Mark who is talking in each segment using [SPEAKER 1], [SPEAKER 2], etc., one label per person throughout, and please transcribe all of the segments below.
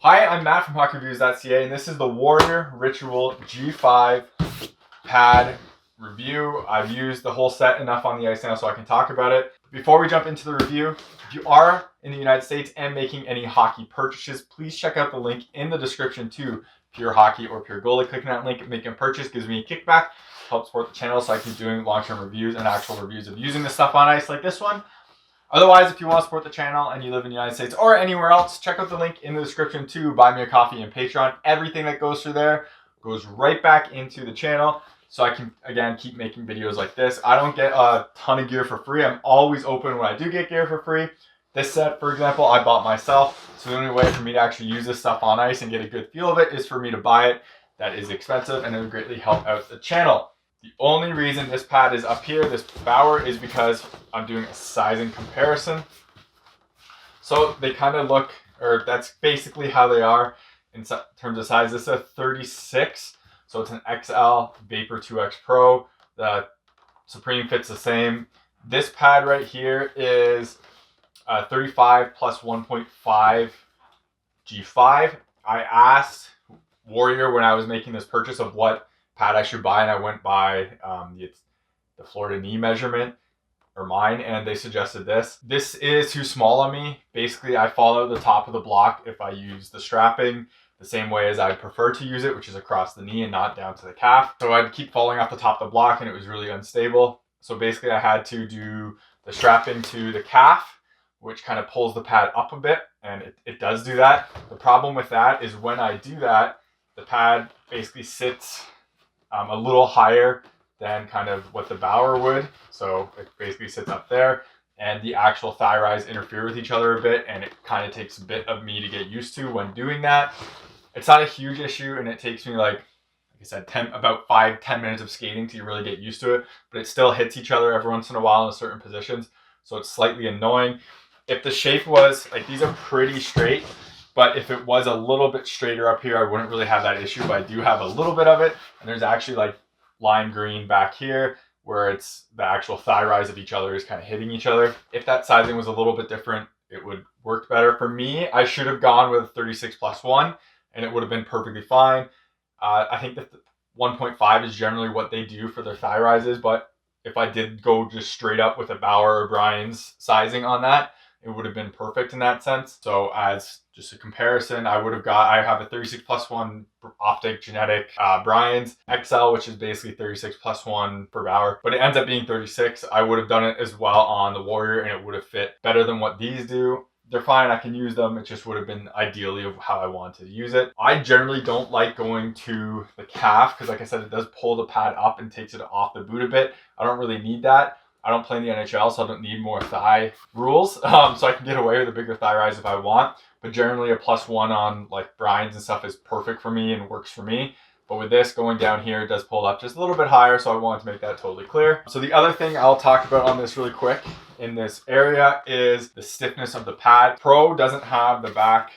[SPEAKER 1] Hi, I'm Matt from HockeyReviews.ca, and this is the Warrior Ritual G5 pad review. I've used the whole set enough on the ice now so I can talk about it. Before we jump into the review, if you are in the United States and making any hockey purchases, please check out the link in the description to Pure Hockey or Pure Goalie. Clicking that link and making a purchase gives me a kickback, helps support the channel so I keep doing long-term reviews and actual reviews of using this stuff on ice like this one. Otherwise, if you want to support the channel and you live in the United States or anywhere else, check out the link in the description to buy me a coffee and Patreon. Everything that goes through there goes right back into the channel so I can, again, keep making videos like this. I don't get a ton of gear for free. I'm always open when I do get gear for free. This set, for example, I bought myself. So the only way for me to actually use this stuff on ice and get a good feel of it is for me to buy it. That is expensive and it would greatly help out the channel. The only reason this pad is up here, this Bauer, is because I'm doing a sizing comparison. So they kind of look, or that's basically how they are in terms of size. This is a 36, so it's an XL Vapor 2X Pro. The Supreme fits the same. This pad right here is 35 plus 1.5 G5. I asked Warrior when I was making this purchase of what pad I should buy, and I went by the Florida knee measurement, or mine, and they suggested this. This is too small on me. Basically, I follow the top of the block if I use the strapping the same way as I prefer to use it, which is across the knee and not down to the calf. So I'd keep falling off the top of the block and it was really unstable. So basically I had to do the strapping to the calf, which kind of pulls the pad up a bit, and it does do that. The problem with that is when I do that, the pad basically sits a little higher than kind of what the Bauer would. So it basically sits up there, and the actual thigh rise interfere with each other a bit, and it kind of takes a bit of me to get used to when doing that. It's not a huge issue, and it takes me, like I said, about 5-10 minutes of skating to really get used to it, but it still hits each other every once in a while in certain positions, so it's slightly annoying. If the shape was, like, these are pretty straight, but if it was a little bit straighter up here, I wouldn't really have that issue, but I do have a little bit of it. And there's actually like lime green back here where it's the actual thigh rise of each other is kind of hitting each other. If that sizing was a little bit different, it would work better. For me, I should have gone with 36 plus 1 and it would have been perfectly fine. I think that 1.5 is generally what they do for their thigh rises, but if I did go just straight up with a Bauer or Brian's sizing on that, it would have been perfect in that sense. So as just a comparison, I have a 36 plus 1 optic genetic Brian's XL, which is basically 36 plus 1 for Bauer, but it ends up being 36. I would have done it as well on the Warrior and it would have fit better than what these do. They're fine, I can use them. It just would have been ideally of how I wanted to use it. I generally don't like going to the calf because, like I said, it does pull the pad up and takes it off the boot a bit. I don't really need that. I don't play in the NHL, so I don't need more thigh rules. So I can get away with a bigger thigh rise if I want. But generally a plus 1 on like Brian's and stuff is perfect for me and works for me. But with this going down here, it does pull up just a little bit higher, so I wanted to make that totally clear. So the other thing I'll talk about on this really quick in this area is the stiffness of the pad. Pro doesn't have the back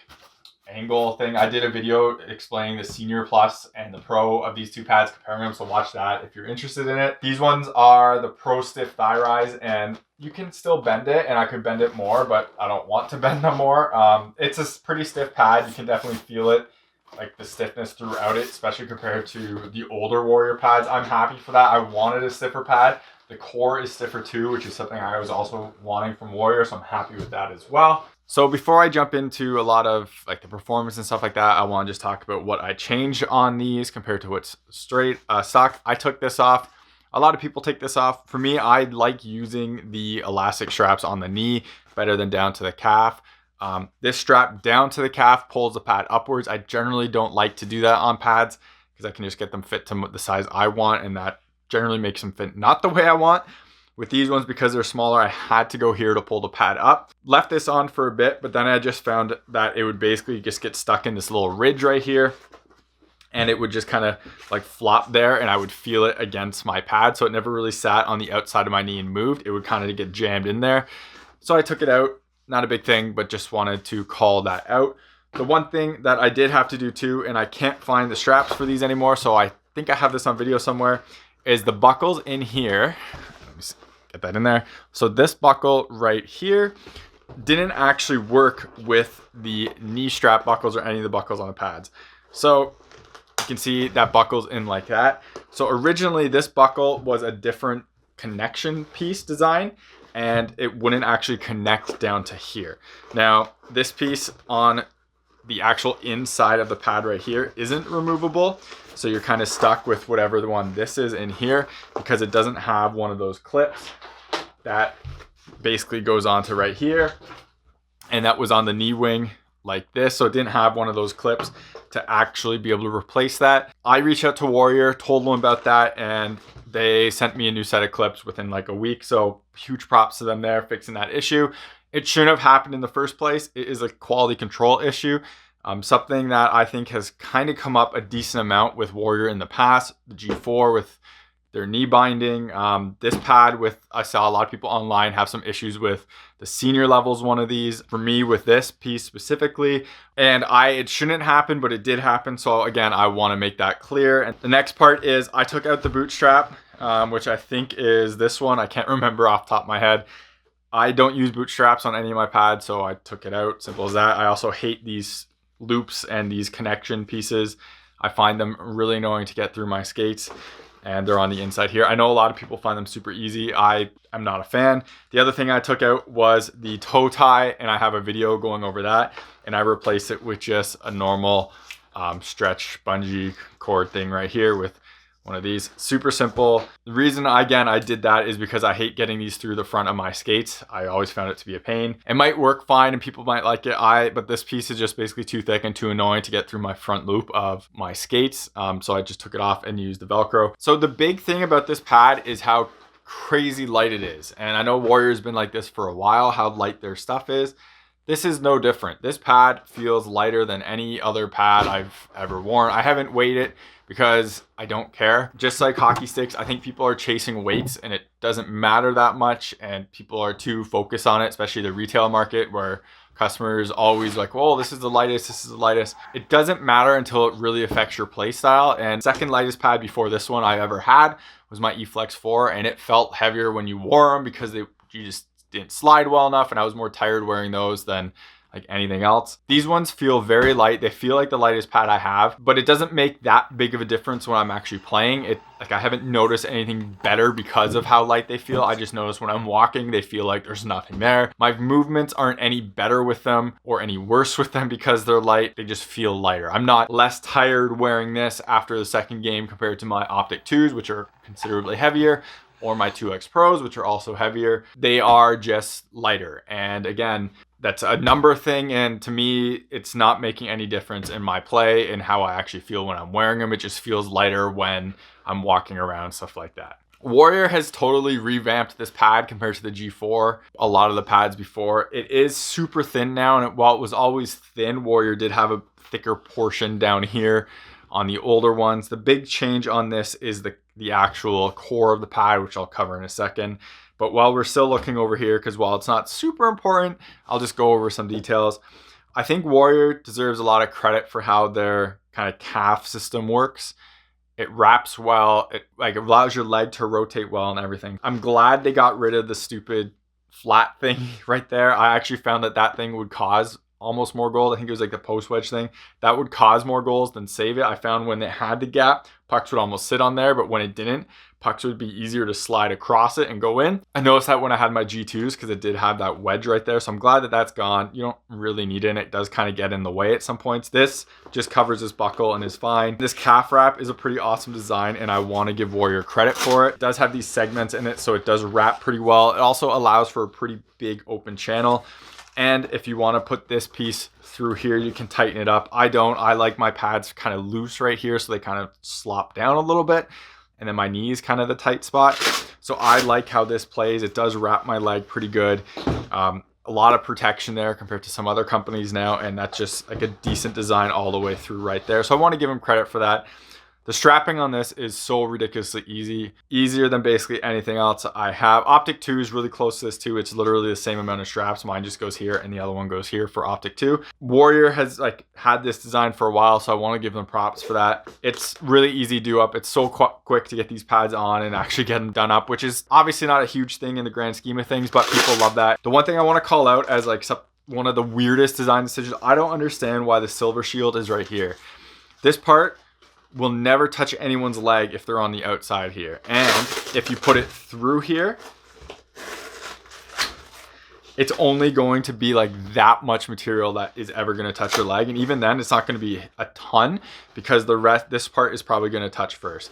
[SPEAKER 1] angle thing. I did a video explaining the Senior Plus and the Pro of these two pads, comparing them, so watch that if you're interested in it. These ones are the Pro Stiff Thigh Rise, and you can still bend it, and I could bend it more, but I don't want to bend them more. It's a pretty stiff pad. You can definitely feel it, like the stiffness throughout it, especially compared to the older Warrior pads. I'm happy for that. I wanted a stiffer pad. The core is stiffer too, which is something I was also wanting from Warrior, so I'm happy with that as well. So before I jump into a lot of like the performance and stuff like that, I want to just talk about what I changed on these compared to what's straight stock. I took this off. A lot of people take this off. For me, I like using the elastic straps on the knee better than down to the calf. This strap down to the calf pulls the pad upwards. I generally don't like to do that on pads because I can just get them fit to the size I want, and that generally makes them fit not the way I want. With these ones, because they're smaller, I had to go here to pull the pad up. Left this on for a bit, but then I just found that it would basically just get stuck in this little ridge right here, and it would just kind of like flop there, and I would feel it against my pad, so it never really sat on the outside of my knee and moved. It would kind of get jammed in there. So I took it out. Not a big thing, but just wanted to call that out. The one thing that I did have to do too, and I can't find the straps for these anymore, so I think I have this on video somewhere, is the buckles in here. Let me get that in there. So this buckle right here didn't actually work with the knee strap buckles or any of the buckles on the pads. So you can see that buckles in like that. So originally this buckle was a different connection piece design, and it wouldn't actually connect down to here. Now this piece on the actual inside of the pad right here isn't removable. So you're kind of stuck with whatever the one this is in here, because it doesn't have one of those clips that basically goes onto right here. And that was on the knee wing like this. So it didn't have one of those clips to actually be able to replace that. I reached out to Warrior, told them about that, and they sent me a new set of clips within like a week. So huge props to them there, fixing that issue. It shouldn't have happened in the first place. It is a quality control issue. Something that I think has kind of come up a decent amount with Warrior in the past, the G4 with their knee binding. This pad I saw a lot of people online have some issues with the senior levels, one of these. For me with this piece specifically, and it shouldn't happen, but it did happen. So again, I want to make that clear. And the next part is I took out the bootstrap, which I think is this one. I can't remember off the top of my head. I don't use bootstraps on any of my pads, so I took it out, simple as that. I also hate these loops and these connection pieces. I find them really annoying to get through my skates, and they're on the inside here. I know a lot of people find them super easy. I am not a fan. The other thing I took out was the toe tie, and I have a video going over that, and I replaced it with just a normal stretch bungee cord thing right here with one of these. Super simple. The reason I did that is because I hate getting these through the front of my skates. I always found it to be a pain. It might work fine and people might like it, but this piece is just basically too thick and too annoying to get through my front loop of my skates. So I just took it off and used the Velcro. So the big thing about this pad is how crazy light it is. And I know Warrior's been like this for a while, how light their stuff is. This is no different. This pad feels lighter than any other pad I've ever worn. I haven't weighed it because I don't care. Just like hockey sticks, I think people are chasing weights and it doesn't matter that much, and people are too focused on it, especially the retail market where customers always like, oh, this is the lightest, this is the lightest. It doesn't matter until it really affects your play style. And second lightest pad before this one I ever had was my eFlex 4, and it felt heavier when you wore them because you just didn't slide well enough, and I was more tired wearing those than like anything else. These ones feel very light. They feel like the lightest pad I have, but it doesn't make that big of a difference when I'm actually playing. Like I haven't noticed anything better because of how light they feel. I just notice when I'm walking, they feel like there's nothing there. My movements aren't any better with them or any worse with them because they're light. They just feel lighter. I'm not less tired wearing this after the second game compared to my Optic 2s, which are considerably heavier, or my 2X Pros, which are also heavier. They are just lighter. And again, that's a number thing, and to me, it's not making any difference in my play and how I actually feel when I'm wearing them. It just feels lighter when I'm walking around, stuff like that. Warrior has totally revamped this pad compared to the G4, a lot of the pads before. It is super thin now, and while it was always thin, Warrior did have a thicker portion down here on the older ones. The big change on this is the actual core of the pad, which I'll cover in a second. But while we're still looking over here, because while it's not super important, I'll just go over some details. I think Warrior deserves a lot of credit for how their kind of calf system works. It wraps well, it allows your leg to rotate well and everything. I'm glad they got rid of the stupid flat thing right there. I actually found that thing would cause almost more goals. I think it was like the post wedge thing. That would cause more goals than save it. I found when it had the gap, pucks would almost sit on there, but when it didn't, pucks would be easier to slide across it and go in. I noticed that when I had my G2s because it did have that wedge right there. So I'm glad that that's gone. You don't really need it. And it does kind of get in the way at some points. This just covers this buckle and is fine. This calf wrap is a pretty awesome design, and I want to give Warrior credit for it. It does have these segments in it, so it does wrap pretty well. It also allows for a pretty big open channel. And if you want to put this piece through here, you can tighten it up. I don't. I like my pads kind of loose right here, so they kind of slop down a little bit. And then my knee is kind of the tight spot. So I like how this plays. It does wrap my leg pretty good. A lot of protection there compared to some other companies now. And that's just like a decent design all the way through right there. So I want to give them credit for that. The strapping on this is so ridiculously easy, easier than basically anything else I have. Optic 2 is really close to this too. It's literally the same amount of straps. Mine just goes here and the other one goes here for Optic 2. Warrior has like had this design for a while, so I want to give them props for that. It's really easy to do up. It's so quick to get these pads on and actually get them done up, which is obviously not a huge thing in the grand scheme of things, but people love that. The one thing I want to call out as like one of the weirdest design decisions, I don't understand why the silver shield is right here. This part will never touch anyone's leg if they're on the outside here. And if you put it through here, it's only going to be like that much material that is ever going to touch your leg. And even then, it's not going to be a ton because this part is probably going to touch first.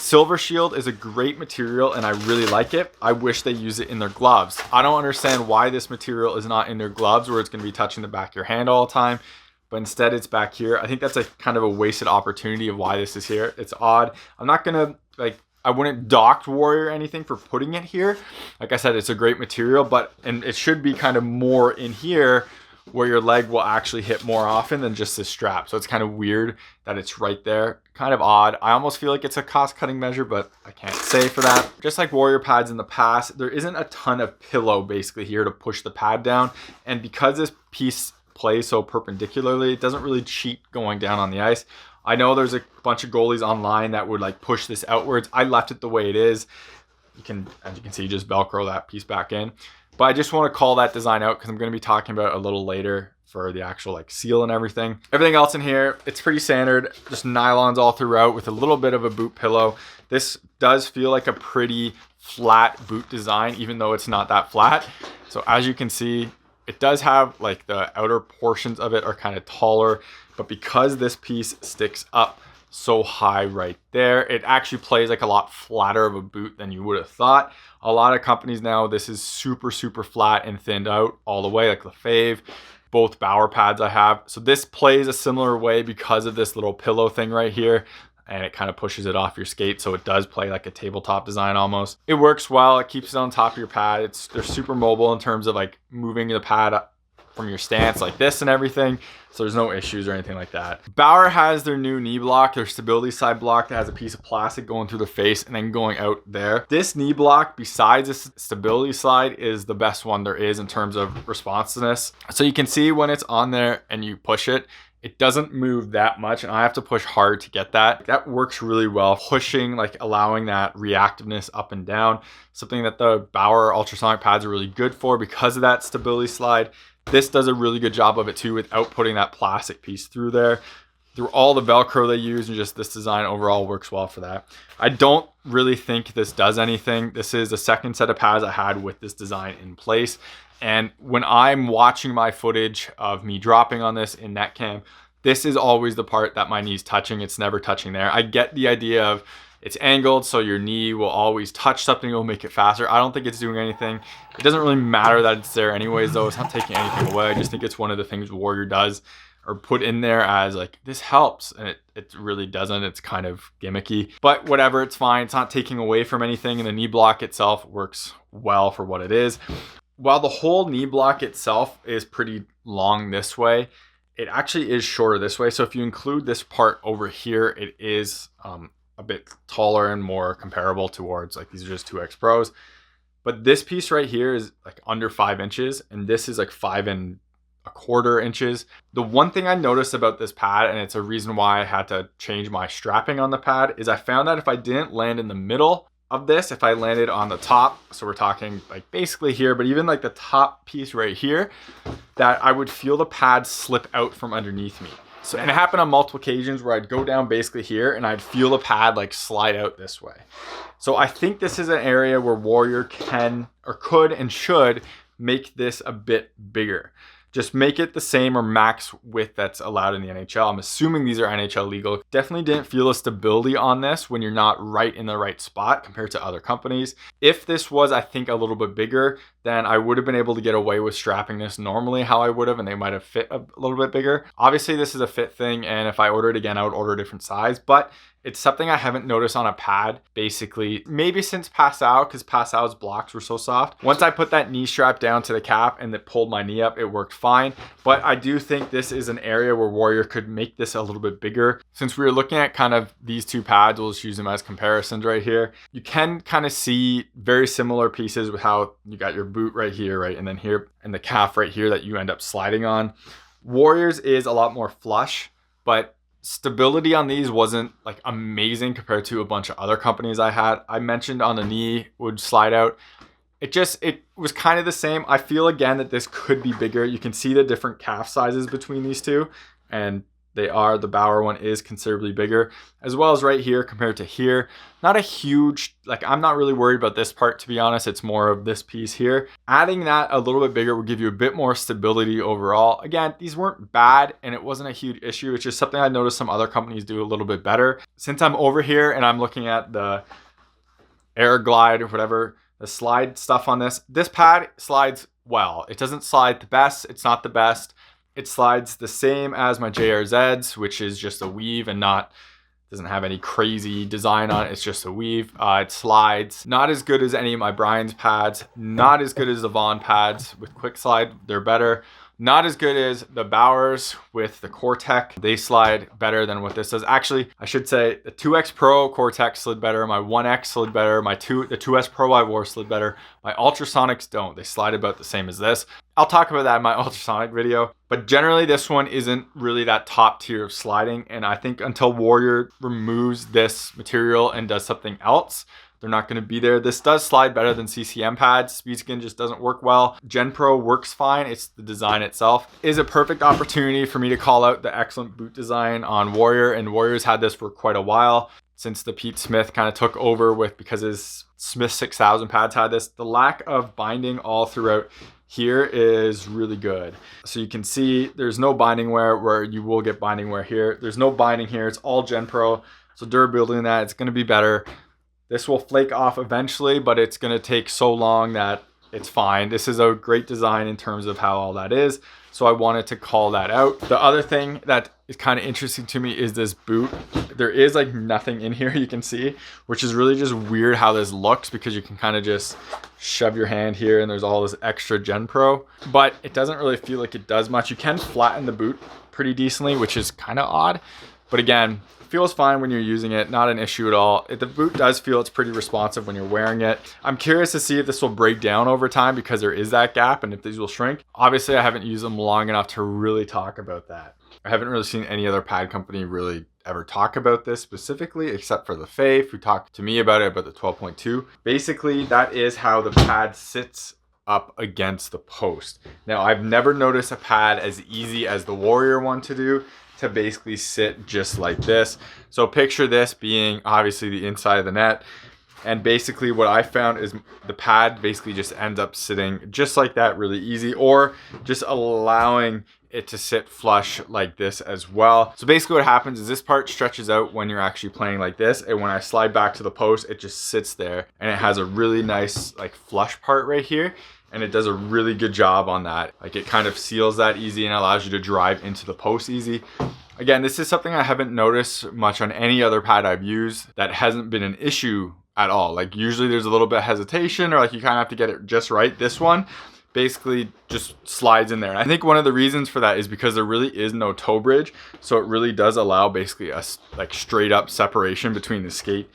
[SPEAKER 1] Silver shield is a great material and I really like it. I wish they use it in their gloves. I don't understand why this material is not in their gloves where it's going to be touching the back of your hand all the time, but instead it's back here. I think that's a kind of a wasted opportunity of why this is here. It's odd. I'm not going to I wouldn't dock Warrior or anything for putting it here. Like I said, it's a great material, and it should be kind of more in here where your leg will actually hit more often than just this strap. So it's kind of weird that it's right there. Kind of odd. I almost feel like it's a cost-cutting measure, but I can't say for that. Just like Warrior pads in the past, there isn't a ton of pillow basically here to push the pad down. And because this piece plays so perpendicularly, it doesn't really cheat going down on the ice. I know there's a bunch of goalies online that would like push this outwards. I left it the way it is. You can, as you can see, just Velcro that piece back in. But I just want to call that design out because I'm going to be talking about it a little later for the actual like seal and everything. Everything else in here, it's pretty standard. Just nylons all throughout with a little bit of a boot pillow. This does feel like a pretty flat boot design, even though it's not that flat. So as you can see, it does have like the outer portions of it are kind of taller, but because this piece sticks up so high right there, it actually plays like a lot flatter of a boot than you would have thought. A lot of companies now, this is super flat and thinned out all the way, like Lefebvre, both Bauer pads I have. So this plays a similar way because of this little pillow thing right here, and it kind of pushes it off your skate, so it does play like a tabletop design almost. It works well. It keeps it on top of your pad. They're super mobile in terms of like moving the pad up from your stance like this and everything, so there's no issues or anything like that. Bauer has their new knee block, their Stabilislide block that has a piece of plastic going through the face and then going out there. This knee block, besides this Stabilislide, is the best one there is in terms of responsiveness. So you can see when it's on there and you push it, it doesn't move that much, and I have to push hard to get that. That works really well, pushing, like allowing that reactiveness up and down, something that the Bauer ultrasonic pads are really good for because of that Stabilislide. This does a really good job of it too without putting that plastic piece through there. Through all the Velcro they use, and just this design overall works well for that. I don't really think this does anything. This is the second set of pads I had with this design in place. And when I'm watching my footage of me dropping on this in Netcam, this is always the part that my knee's touching. It's never touching there. I get the idea of it's angled, so your knee will always touch something, it'll make it faster. I don't think it's doing anything. It doesn't really matter that it's there anyways, though. It's not taking anything away. I just think it's one of the things Warrior does or put in there as like, this helps, and it really doesn't. It's kind of gimmicky, but whatever, it's fine. It's not taking away from anything, and the knee block itself works well for what it is. While the whole knee block itself is pretty long this way, it actually is shorter this way. So if you include this part over here, it is a bit taller and more comparable towards like these are just 2X Pros. But this piece right here is like under 5 inches, and this is like 5 1/4 inches. The one thing I noticed about this pad, and it's a reason why I had to change my strapping on the pad, is I found that if I didn't land in the middle of this, if I landed on the top, so we're talking like basically here, but even like the top piece right here, that I would feel the pad slip out from underneath me. So, and it happened on multiple occasions where I'd go down basically here and I'd feel the pad like slide out this way. So I think this is an area where Warrior can or could and should make this a bit bigger. Just make it the same or max width that's allowed in the NHL. I'm assuming these are NHL legal. Definitely didn't feel a stability on this when you're not right in the right spot compared to other companies. If this was, I think, a little bit bigger, then I would have been able to get away with strapping this normally how I would have, and they might have fit a little bit bigger. Obviously, this is a fit thing, and if I order it again, I would order a different size, but It's something I haven't noticed on a pad, basically, maybe since Passau, because Passau's blocks were so soft. Once I put that knee strap down to the cap and it pulled my knee up, it worked fine. But I do think this is an area where Warrior could make this a little bit bigger. Since we were looking at kind of these two pads, we'll just use them as comparisons right here. You can kind of see very similar pieces with how you got your boot right here, right? And then here, and the calf right here that you end up sliding on. Warrior's is a lot more flush, but stability on these wasn't like amazing compared to a bunch of other companies I had. I mentioned on the knee would slide out. It was kind of the same. I feel again that this could be bigger. You can see the different calf sizes between these two, and the Bauer one is considerably bigger, as well as right here compared to here. Not a huge, like, I'm not really worried about this part, to be honest. It's more of this piece here. Adding that a little bit bigger will give you a bit more stability overall. Again, these weren't bad and it wasn't a huge issue. It's just something I noticed some other companies do a little bit better. Since I'm over here and I'm looking at the Airslide or whatever, the slide stuff on this pad slides well. It doesn't slide the best. It's not the best. It slides the same as my JRZs, which is just a weave and doesn't have any crazy design on it. It's just a weave. It slides not as good as any of my Brian's pads, not as good as the Vaughn pads with quick slide. They're better. Not as good as the Bauers with the Cortec. They slide better than what this does. Actually, I should say the 2X Pro Cortec slid better. My 1X slid better. The 2S Pro I wore slid better. My Ultrasonics don't. They slide about the same as this. I'll talk about that in my ultrasonic video. But generally, this one isn't really that top tier of sliding. And I think until Warrior removes this material and does something else, they're not going to be there. This does slide better than CCM pads. Speedskin just doesn't work well. Gen Pro works fine. It's the design itself. Is a perfect opportunity for me to call out the excellent boot design on Warrior. And Warrior's had this for quite a while, since the Pete Smith kind of took over because his Smith 6000 pads had this. The lack of binding all throughout here is really good. So you can see there's no binding wear where you will get binding wear here. There's no binding here. It's all Gen Pro. So durability in that, it's going to be better. This will flake off eventually, but it's going to take so long that it's fine. This is a great design in terms of how all that is. So I wanted to call that out. The other thing that is kind of interesting to me is this boot. There is like nothing in here you can see, which is really just weird how this looks, because you can kind of just shove your hand here and there's all this extra Gen Pro, but it doesn't really feel like it does much. You can flatten the boot pretty decently, which is kind of odd. But again, feels fine when you're using it, not an issue at all. The boot does feel it's pretty responsive when you're wearing it. I'm curious to see if this will break down over time, because there is that gap, and if these will shrink. Obviously, I haven't used them long enough to really talk about that. I haven't really seen any other pad company really ever talk about this specifically, except for the Faith, who talked to me about it, about the 12.2. Basically, that is how the pad sits up against the post. Now, I've never noticed a pad as easy as the Warrior one to do, to basically sit just like this. So picture this being obviously the inside of the net, and basically what I found is the pad basically just ends up sitting just like that, really easy, or just allowing it to sit flush like this as well. So basically what happens is this part stretches out when you're actually playing like this, and when I slide back to the post, it just sits there, and it has a really nice like flush part right here. And it does a really good job on that. Like, it kind of seals that easy and allows you to drive into the post easy. Again, this is something I haven't noticed much on any other pad I've used that hasn't been an issue at all. Like, usually there's a little bit of hesitation, or like you kind of have to get it just right. This one basically just slides in there. And I think one of the reasons for that is because there really is no toe bridge. So it really does allow basically a like straight up separation between the skate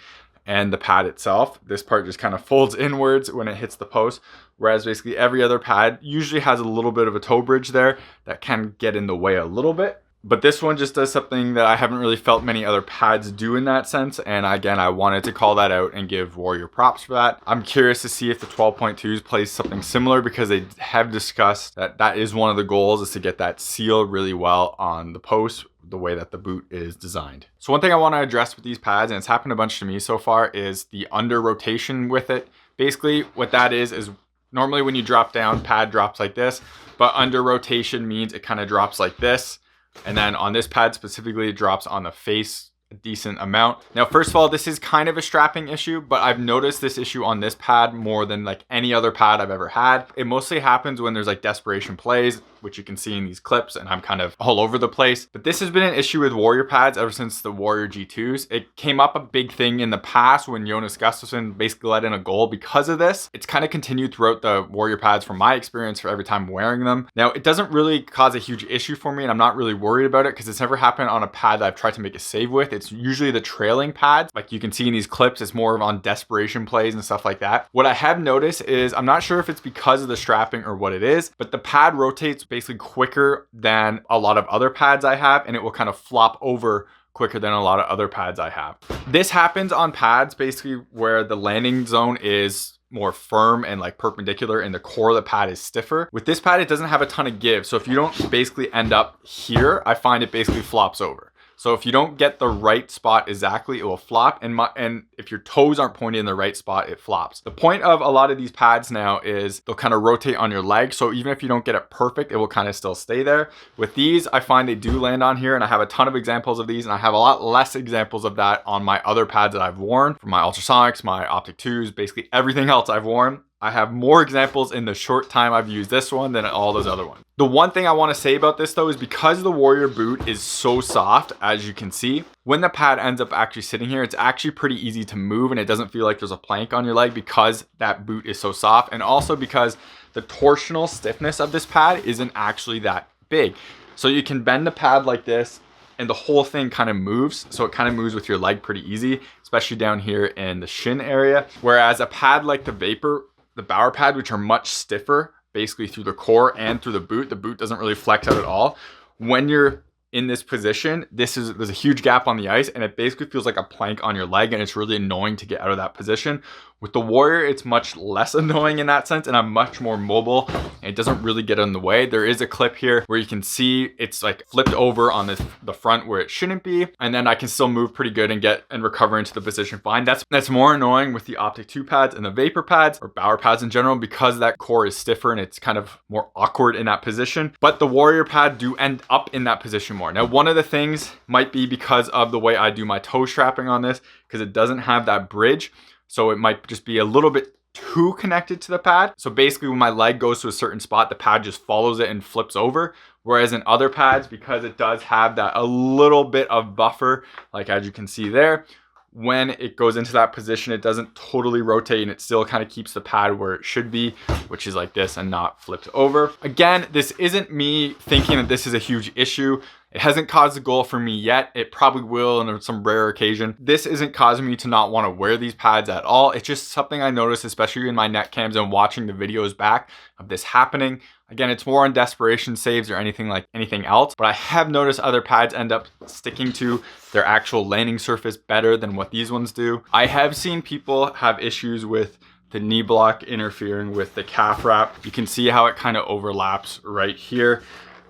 [SPEAKER 1] and the pad itself. This part just kind of folds inwards when it hits the post, whereas basically every other pad usually has a little bit of a toe bridge there that can get in the way a little bit. But this one just does something that I haven't really felt many other pads do in that sense. And again, I wanted to call that out and give Warrior props for that. I'm curious to see if the 12.2s plays something similar, because they have discussed that that is one of the goals, is to get that seal really well on the post, the way that the boot is designed. So one thing I want to address with these pads, and it's happened a bunch to me so far, is the under rotation with it. Basically what that is normally when you drop down, pad drops like this, but under rotation means it kind of drops like this. And then on this pad specifically, it drops on the face a decent amount. Now, first of all, this is kind of a strapping issue, but I've noticed this issue on this pad more than like any other pad I've ever had. It mostly happens when there's like desperation plays, which you can see in these clips, and I'm kind of all over the place. But this has been an issue with Warrior pads ever since the Warrior G2s. It came up a big thing in the past when Jonas Gustafsson basically let in a goal because of this. It's kind of continued throughout the Warrior pads from my experience for every time wearing them. Now, it doesn't really cause a huge issue for me, and I'm not really worried about it because it's never happened on a pad that I've tried to make a save with. It's usually the trailing pads. Like you can see in these clips, it's more of on desperation plays and stuff like that. What I have noticed is, I'm not sure if it's because of the strapping or what it is, but the pad rotates basically quicker than a lot of other pads I have, and it will kind of flop over quicker than a lot of other pads I have. This happens on pads basically where the landing zone is more firm and like perpendicular and the core of the pad is stiffer. With this pad, it doesn't have a ton of give. So if you don't basically end up here, I find it basically flops over. So if you don't get the right spot exactly, it will flop. And if your toes aren't pointed in the right spot, it flops. The point of a lot of these pads now is they'll kind of rotate on your leg. So even if you don't get it perfect, it will kind of still stay there. With these, I find they do land on here, and I have a ton of examples of these, and I have a lot less examples of that on my other pads that I've worn, from my Ultrasonics, my Optic 2s, basically everything else I've worn. I have more examples in the short time I've used this one than all those other ones. The one thing I want to say about this though is because the Warrior boot is so soft, as you can see, when the pad ends up actually sitting here, it's actually pretty easy to move and it doesn't feel like there's a plank on your leg because that boot is so soft, and also because the torsional stiffness of this pad isn't actually that big. So you can bend the pad like this and the whole thing kind of moves. So it kind of moves with your leg pretty easy, especially down here in the shin area. Whereas a pad like the Bauer pad, which are much stiffer, basically through the core and through the boot doesn't really flex out at all. When you're in this position, there's a huge gap on the ice and it basically feels like a plank on your leg, and it's really annoying to get out of that position. With the Warrior, it's much less annoying in that sense, and I'm much more mobile and it doesn't really get in the way. There is a clip here where you can see it's like flipped over on the front where it shouldn't be, and then I can still move pretty good and recover into the position fine. That's more annoying with the Optic 2 pads and the Vapor pads, or Bauer pads in general, because that core is stiffer and it's kind of more awkward in that position. But the Warrior pad do end up in that position more. Now, one of the things might be because of the way I do my toe strapping on this, because it doesn't have that bridge. So it might just be a little bit too connected to the pad. So basically when my leg goes to a certain spot, the pad just follows it and flips over. Whereas in other pads, because it does have that a little bit of buffer, like as you can see there, when it goes into that position, it doesn't totally rotate and it still kind of keeps the pad where it should be, which is like this and not flipped over. Again, this isn't me thinking that this is a huge issue. It hasn't caused a goal for me yet. It probably will on some rare occasion. This isn't causing me to not want to wear these pads at all. It's just something I noticed, especially in my net cams and watching the videos back of this happening. Again, it's more on desperation saves or anything else, but I have noticed other pads end up sticking to their actual landing surface better than what these ones do. I have seen people have issues with the knee block interfering with the calf wrap. You can see how it kind of overlaps right here.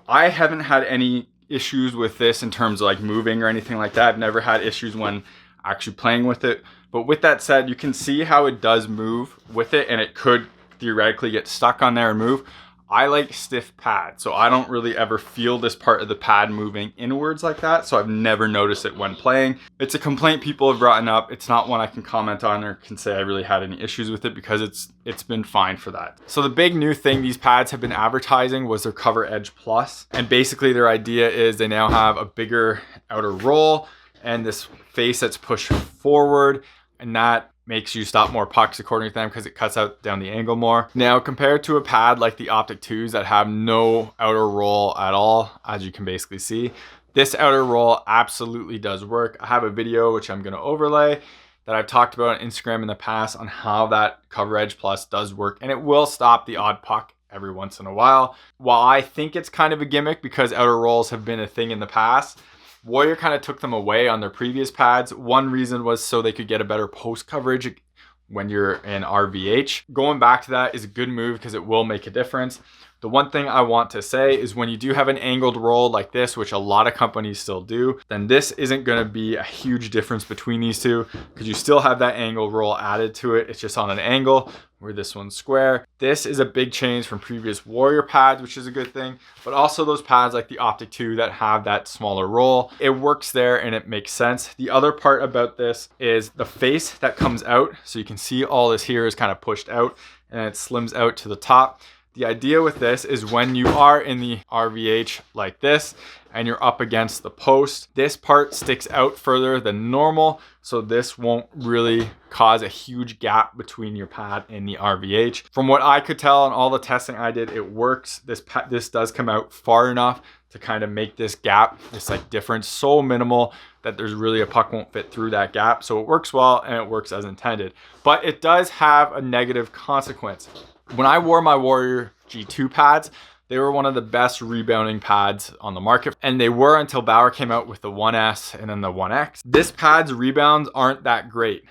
[SPEAKER 1] I haven't had any issues with this in terms of like moving or anything like that. I've never had issues when actually playing with it. But with that said, you can see how it does move with it, and it could theoretically get stuck on there and move. I like stiff pads, so I don't really ever feel this part of the pad moving inwards like that, so I've never noticed it when playing. It's a complaint people have brought up. It's not one I can comment on or can say I really had any issues with it, because it's been fine for that. So the big new thing these pads have been advertising was their Coveredge Plus, and basically their idea is they now have a bigger outer roll and this face that's pushed forward, and that makes you stop more pucks according to them because it cuts out down the angle more. Now, compared to a pad like the Optic 2s that have no outer roll at all, as you can basically see, this outer roll absolutely does work. I have a video which I'm going to overlay that I've talked about on Instagram in the past on how that Coveredge Plus does work, and it will stop the odd puck every once in a while. While I think it's kind of a gimmick because outer rolls have been a thing in the past, Warrior kind of took them away on their previous pads. One reason was so they could get a better post coverage when you're in RVH. Going back to that is a good move because it will make a difference. The one thing I want to say is when you do have an angled roll like this, which a lot of companies still do, then this isn't going to be a huge difference between these two because you still have that angled roll added to it. It's just on an angle where this one's square. This is a big change from previous Warrior pads, which is a good thing, but also those pads like the Optic 2 that have that smaller roll. It works there and it makes sense. The other part about this is the face that comes out. So you can see all this here is kind of pushed out and it slims out to the top. The idea with this is when you are in the RVH like this and you're up against the post, this part sticks out further than normal, so this won't really cause a huge gap between your pad and the RVH. From what I could tell and all the testing I did, it works. This does come out far enough to kind of make this gap, this like difference, so minimal that there's really a puck won't fit through that gap. So it works well and it works as intended. But it does have a negative consequence. When I wore my Warrior G2 pads, they were one of the best rebounding pads on the market, and they were until Bauer came out with the 1S and then the 1X. This pad's rebounds aren't that great.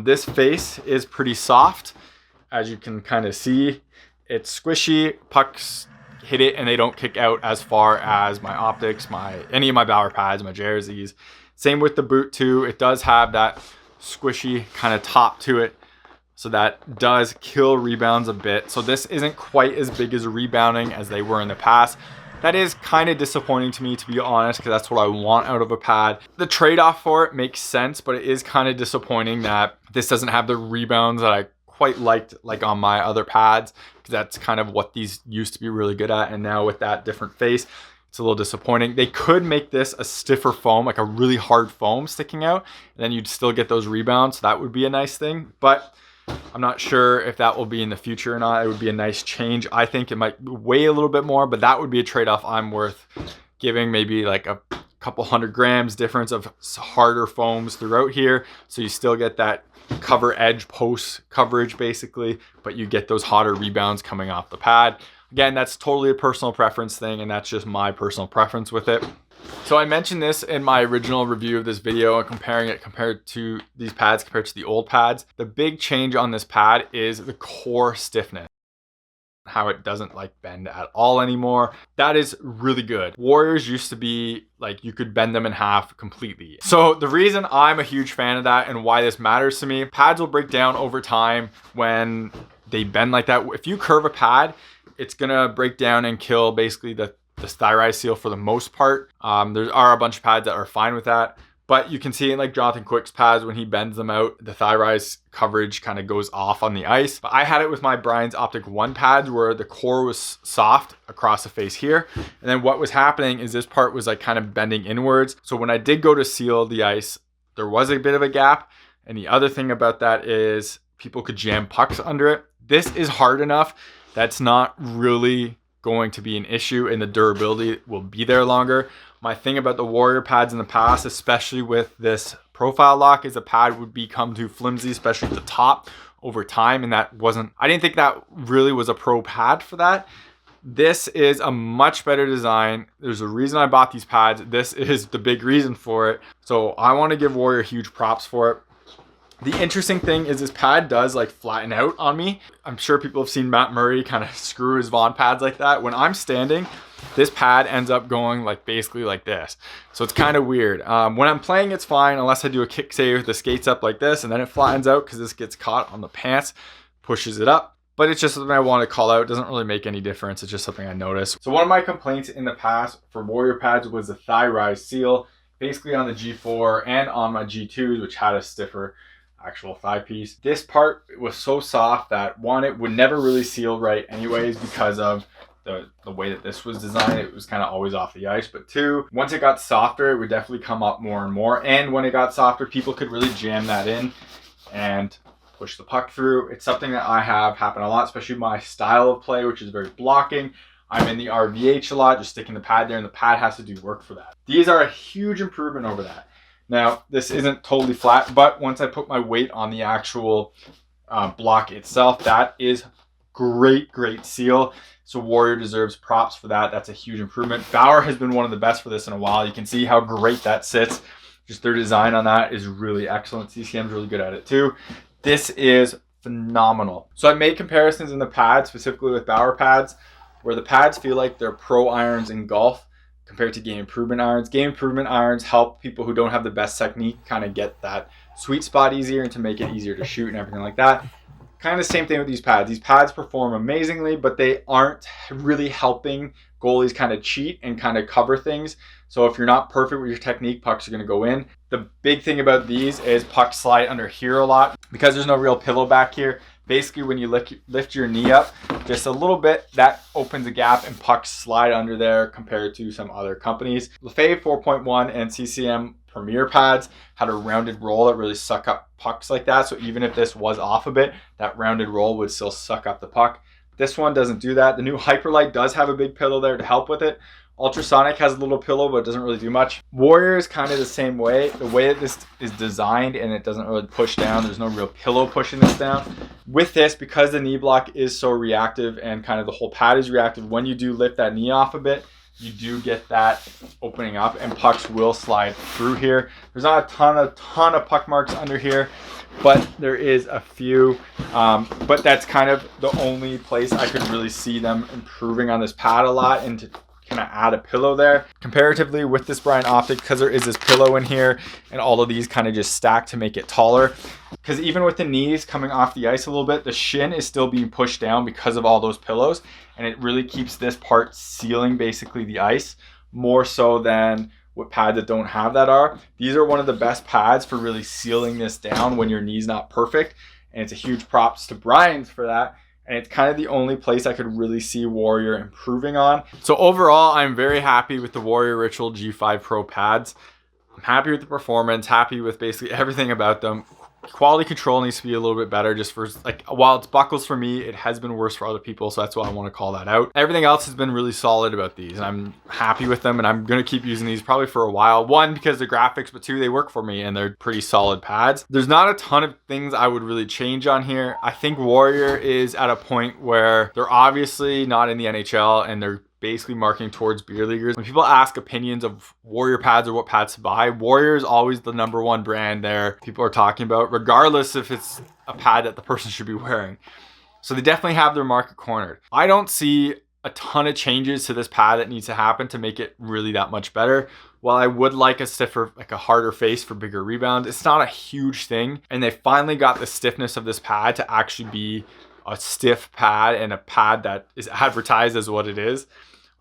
[SPEAKER 1] This face is pretty soft. As you can kind of see, it's squishy. Pucks hit it and they don't kick out as far as my Optics, any of my Bauer pads, my jerseys. Same with the boot too. It does have that squishy kind of top to it, so that does kill rebounds a bit. So this isn't quite as big as rebounding as they were in the past. That is kind of disappointing to me, to be honest, because that's what I want out of a pad. The trade-off for it makes sense, but it is kind of disappointing that this doesn't have the rebounds that I quite liked like on my other pads, because that's kind of what these used to be really good at. And now with that different face, it's a little disappointing. They could make this a stiffer foam, like a really hard foam sticking out, and then you'd still get those rebounds. So that would be a nice thing, but I'm not sure if that will be in the future or not. It would be a nice change. I think it might weigh a little bit more, but that would be a trade-off I'm worth giving, maybe like a couple 100 grams difference of harder foams throughout here. So you still get that cover edge post coverage basically, but you get those hotter rebounds coming off the pad. Again, that's totally a personal preference thing, and that's just my personal preference with it. So I mentioned this in my original review of this video and compared to these pads compared to the old pads. The big change on this pad is the core stiffness. How it doesn't like bend at all anymore. That is really good. Warriors used to be like you could bend them in half completely. So the reason I'm a huge fan of that and why this matters to me, pads will break down over time when they bend like that. If you curve a pad, it's gonna break down and kill basically the styrite seal for the most part. There are a bunch of pads that are fine with that, but you can see in like Jonathan Quick's pads, when he bends them out, the thigh-rise coverage kind of goes off on the ice. But I had it with my Brian's Optic 1 pads where the core was soft across the face here. And then what was happening is this part was like kind of bending inwards. So when I did go to seal the ice, there was a bit of a gap. And the other thing about that is people could jam pucks under it. This is hard enough. That's not really going to be an issue, and the durability will be there longer. My thing about the Warrior pads in the past, especially with this profile lock, is the pad would become too flimsy, especially at the top over time. And I didn't think that really was a pro pad for that. This is a much better design. There's a reason I bought these pads. This is the big reason for it. So I want to give Warrior huge props for it. The interesting thing is this pad does like flatten out on me. I'm sure people have seen Matt Murray kind of screw his Vaughn pads like that. When I'm standing, this pad ends up going like basically like this. So it's kind of weird. When I'm playing, it's fine unless I do a kick save with the skates up like this, and then it flattens out because this gets caught on the pants, pushes it up. But it's just something I want to call out. It doesn't really make any difference. It's just something I noticed. So one of my complaints in the past for Warrior pads was the thigh rise seal, basically on the G4 and on my G2s, which had a stiffer actual thigh piece. This part was so soft that one, it would never really seal right anyways because of the way that this was designed. It was kind of always off the ice. But two, once it got softer, it would definitely come up more and more. And when it got softer, people could really jam that in and push the puck through. It's something that I have happen a lot, especially my style of play, which is very blocking. I'm in the RVH a lot, just sticking the pad there, and the pad has to do work for that. These are a huge improvement over that. Now, this isn't totally flat, but once I put my weight on the actual block itself, that is great seal. So Warrior deserves props for that. That's a huge improvement. Bauer has been one of the best for this in a while. You can see how great that sits. Just their design on that is really excellent. CCM's really good at it too. This is phenomenal. So I made comparisons in the pads, specifically with Bauer pads, where the pads feel like they're pro irons in golf compared to game improvement irons. Game improvement irons help people who don't have the best technique kind of get that sweet spot easier and to make it easier to shoot and everything like that. Kind of the same thing with these pads. These pads perform amazingly, but they aren't really helping goalies kind of cheat and kind of cover things. So if you're not perfect with your technique, pucks are going to go in. The big thing about these is pucks slide under here a lot. Because there's no real pillow back here, Basically, when you lift your knee up just a little bit, that opens a gap and pucks slide under there compared to some other companies. Lefebvre 4.1 and CCM Premier pads had a rounded roll that really suck up pucks like that. So even if this was off a bit, that rounded roll would still suck up the puck. This one doesn't do that. The new Hyperlite does have a big pillow there to help with it. Ultrasonic has a little pillow, but it doesn't really do much. Warrior is kind of the same way. The way that this is designed, and it doesn't really push down. There's no real pillow pushing this down. With this, because the knee block is so reactive and kind of the whole pad is reactive, when you do lift that knee off a bit, you do get that opening up and pucks will slide through here. There's not a ton of puck marks under here, but there is a few. But that's kind of the only place I could really see them improving on this pad a lot, and to kind of add a pillow there. Comparatively with this Brian Optic, because there is this pillow in here and all of these kind of just stack to make it taller. Because even with the knees coming off the ice a little bit, the shin is still being pushed down because of all those pillows, and it really keeps this part sealing basically the ice more so than what pads that don't have that are. These are one of the best pads for really sealing this down when your knee's not perfect, and it's a huge props to Brian's for that. And it's kind of the only place I could really see Warrior improving on. So overall, I'm very happy with the Warrior Ritual G5 Pro pads. I'm happy with the performance, happy with basically everything about them. Quality control needs to be a little bit better, just for like, while it's buckles for me, it has been worse for other people, so that's why I want to call that out. Everything else has been really solid about these, and I'm happy with them, and I'm going to keep using these probably for a while. One, because the graphics, but two, they work for me and they're pretty solid pads. There's not a ton of things I would really change on here. I think Warrior is at a point where they're obviously not in the NHL and they're basically marketing towards beer leaguers. When people ask opinions of Warrior pads or what pads to buy, Warrior is always the #1 brand there people are talking about, regardless if it's a pad that the person should be wearing. So they definitely have their market cornered. I don't see a ton of changes to this pad that needs to happen to make it really that much better. While I would like a stiffer, like a harder face for bigger rebounds, it's not a huge thing. And they finally got the stiffness of this pad to actually be a stiff pad and a pad that is advertised as what it is.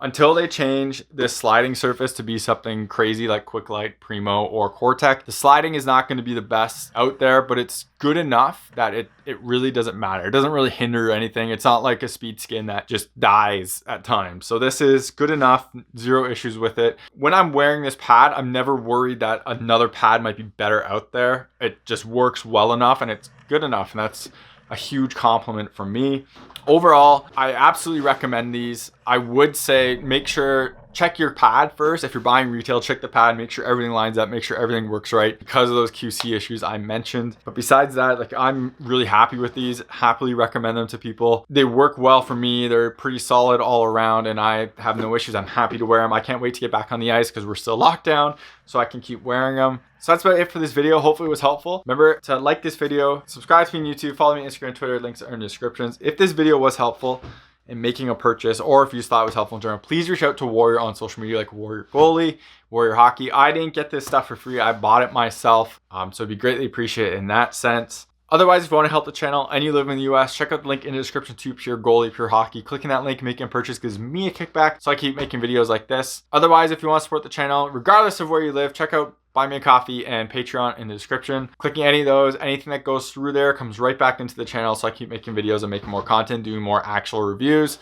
[SPEAKER 1] Until they change this sliding surface to be something crazy like Quicklite, Primo, or Cortec, the sliding is not going to be the best out there, but it's good enough that it really doesn't matter. It doesn't really hinder anything. It's not like a speed skin that just dies at times. So this is good enough, zero issues with it. When I'm wearing this pad, I'm never worried that another pad might be better out there. It just works well enough and it's good enough, and that's a huge compliment from me. Overall, I absolutely recommend these. I would say make sure, check your pad first. If you're buying retail, check the pad, make sure everything lines up, make sure everything works right because of those QC issues I mentioned. But besides that, like, I'm really happy with these, happily recommend them to people. They work well for me. They're pretty solid all around and I have no issues. I'm happy to wear them. I can't wait to get back on the ice because we're still locked down, so I can keep wearing them. So that's about it for this video. Hopefully it was helpful. Remember to like this video, subscribe to me on YouTube, follow me on Instagram, Twitter, links are in the descriptions. If this video was helpful in making a purchase, or if you just thought it was helpful in general, please reach out to Warrior on social media like Warrior Goalie, Warrior Hockey. I didn't get this stuff for free. I bought it myself. So it'd be greatly appreciated in that sense. Otherwise, if you want to help the channel and you live in the US, check out the link in the description to Pure Goalie, Pure Hockey. Clicking that link, making a purchase gives me a kickback, so I keep making videos like this. Otherwise, if you want to support the channel, regardless of where you live, check out Buy Me a Coffee and Patreon in the description. Clicking any of those, anything that goes through there comes right back into the channel, so I keep making videos and making more content, doing more actual reviews.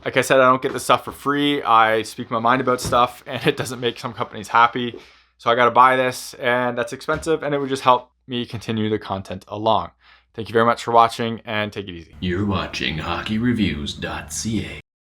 [SPEAKER 1] Like I said, I don't get this stuff for free. I speak my mind about stuff and it doesn't make some companies happy. So I got to buy this and that's expensive, and it would just help me continue the content along. Thank you very much for watching and take it easy.
[SPEAKER 2] You're watching HockeyReviews.ca.